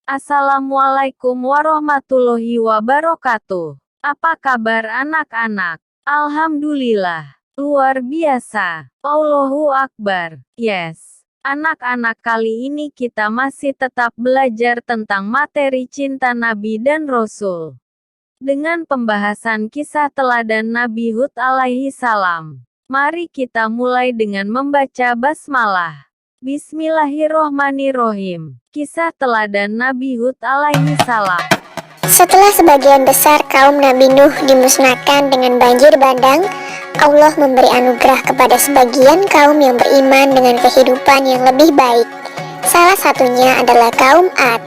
Assalamualaikum warahmatullahi wabarakatuh. Apa kabar anak-anak? Alhamdulillah, luar biasa. Allahu Akbar. Yes. Anak-anak, kali ini kita masih tetap belajar tentang materi cinta Nabi dan Rasul. Dengan pembahasan kisah teladan Nabi Hud alaihi salam. Mari kita mulai dengan membaca basmalah. Bismillahirrohmanirrohim. Kisah teladan Nabi Hud alaihi salam. Setelah sebagian besar kaum Nabi Nuh dimusnahkan dengan banjir bandang, Allah memberi anugerah kepada sebagian kaum yang beriman dengan kehidupan yang lebih baik. Salah satunya adalah kaum Ad.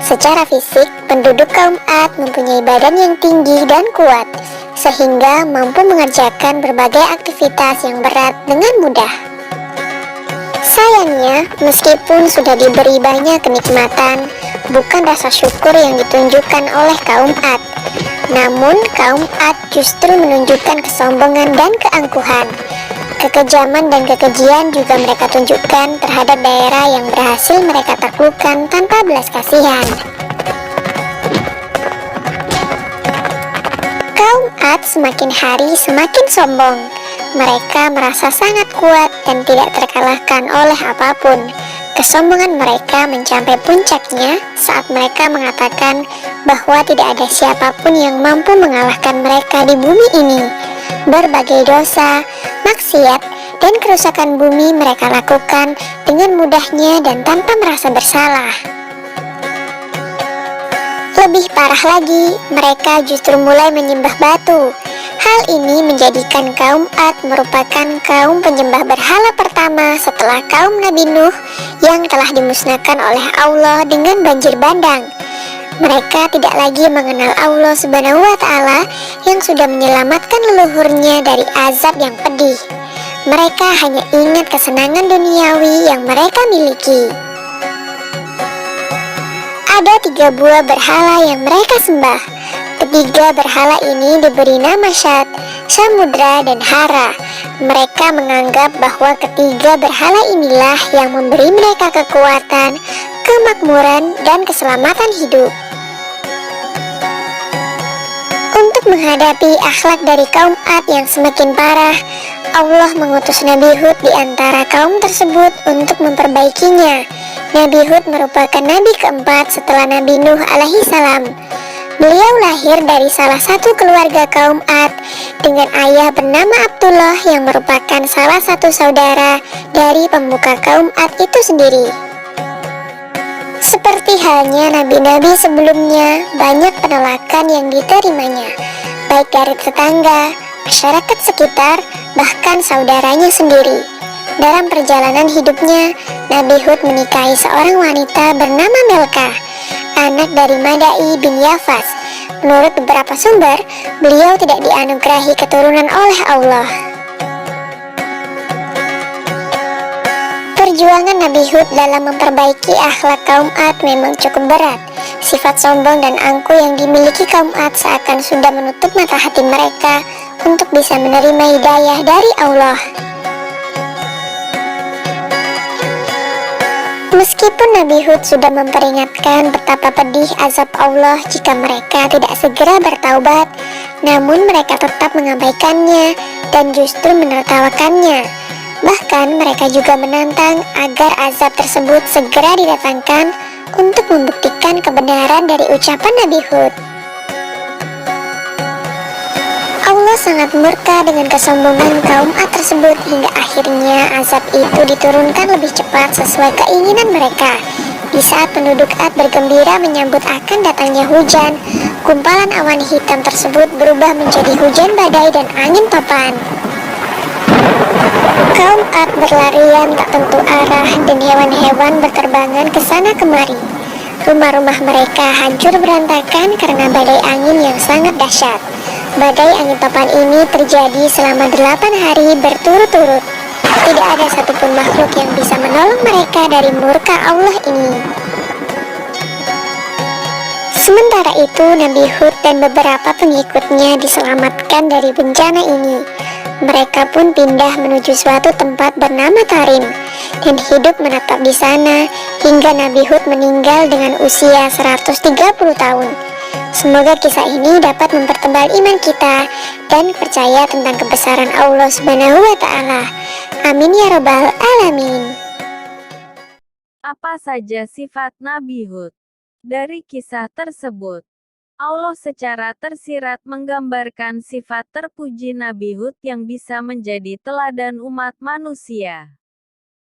Secara fisik, penduduk kaum Ad mempunyai badan yang tinggi dan kuat, sehingga mampu mengerjakan berbagai aktivitas yang berat dengan mudah. Sayangnya, meskipun sudah diberi banyak kenikmatan, bukan rasa syukur yang ditunjukkan oleh kaum Ad. Namun, kaum Ad justru menunjukkan kesombongan dan keangkuhan. Kekejaman dan kekejian juga mereka tunjukkan terhadap daerah yang berhasil mereka taklukkan tanpa belas kasihan. Kaum Ad semakin hari semakin sombong. Mereka merasa sangat kuat dan tidak terkalahkan oleh apapun. Kesombongan mereka mencapai puncaknya saat mereka mengatakan bahwa tidak ada siapapun yang mampu mengalahkan mereka di bumi ini. Berbagai dosa, maksiat, dan kerusakan bumi mereka lakukan dengan mudahnya dan tanpa merasa bersalah. Lebih parah lagi, mereka justru mulai menyembah batu. Hal ini menjadikan kaum Ad merupakan kaum penyembah berhala pertama setelah kaum Nabi Nuh yang telah dimusnahkan oleh Allah dengan banjir bandang. Mereka tidak lagi mengenal Allah Subhanahu wa Ta'ala yang sudah menyelamatkan leluhurnya dari azab yang pedih. Mereka hanya ingat kesenangan duniawi yang mereka miliki. Ada 3 buah berhala yang mereka sembah. Ketiga berhala ini diberi nama Syad, Samudra, dan Hara. Mereka menganggap bahwa ketiga berhala inilah yang memberi mereka kekuatan, kemakmuran, dan keselamatan hidup. Untuk menghadapi akhlak dari kaum Ad yang semakin parah, Allah mengutus Nabi Hud di antara kaum tersebut untuk memperbaikinya. Nabi Hud merupakan nabi keempat setelah Nabi Nuh alaihi salam. Beliau lahir dari salah satu keluarga kaum Ad dengan ayah bernama Abdullah yang merupakan salah satu saudara dari pemuka kaum Ad itu sendiri. Seperti halnya nabi-nabi sebelumnya, banyak penolakan yang diterimanya, baik dari tetangga, masyarakat sekitar, bahkan saudaranya sendiri. Dalam perjalanan hidupnya, Nabi Hud menikahi seorang wanita bernama Melkah, anak dari Madai bin Yafas. Menurut beberapa sumber, beliau tidak dianugerahi keturunan oleh Allah. Perjuangan Nabi Hud dalam memperbaiki akhlak kaum Ad memang cukup berat. Sifat sombong dan angkuh yang dimiliki kaum Ad seakan sudah menutup mata hati mereka untuk bisa menerima hidayah dari Allah. Meskipun Nabi Hud sudah memperingatkan betapa pedih azab Allah jika mereka tidak segera bertaubat, namun mereka tetap mengabaikannya dan justru menertawakannya. Bahkan mereka juga menantang agar azab tersebut segera didatangkan untuk membuktikan kebenaran dari ucapan Nabi Hud. Allah sangat murka dengan kesombongan kaum Ad tersebut hingga akhirnya azab itu diturunkan lebih cepat sesuai keinginan mereka. Di saat penduduk Ad bergembira menyambut akan datangnya hujan, gumpalan awan hitam tersebut berubah menjadi hujan badai dan angin topan. Kaum Ad berlarian tak tentu arah dan hewan-hewan berterbangan ke sana kemari. Rumah-rumah mereka hancur berantakan karena badai angin yang sangat dahsyat. Badai angin topan ini terjadi selama 8 hari berturut-turut. Tidak ada satupun makhluk yang bisa menolong mereka dari murka Allah ini. Sementara itu, Nabi Hud dan beberapa pengikutnya diselamatkan dari bencana ini. Mereka pun pindah menuju suatu tempat bernama Tarim dan hidup menetap di sana hingga Nabi Hud meninggal dengan usia 130 tahun. Semoga kisah ini dapat mempertebal iman kita dan percaya tentang kebesaran Allah Subhanahu wa Ta'ala. Amin ya Rabbal 'Alamin. Apa saja sifat Nabi Hud? Dari kisah tersebut, Allah secara tersirat menggambarkan sifat terpuji Nabi Hud yang bisa menjadi teladan umat manusia.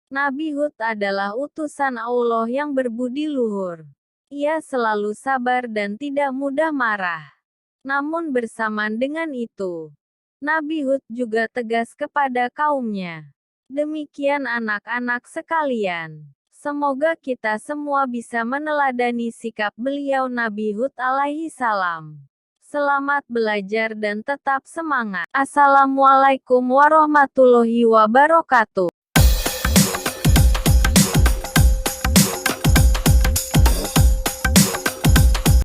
Nabi Hud adalah utusan Allah yang berbudi luhur. Ia selalu sabar dan tidak mudah marah. Namun bersamaan dengan itu, Nabi Hud juga tegas kepada kaumnya. Demikian anak-anak sekalian. Semoga kita semua bisa meneladani sikap beliau Nabi Hud alaihi salam. Selamat belajar dan tetap semangat. Assalamualaikum warahmatullahi wabarakatuh.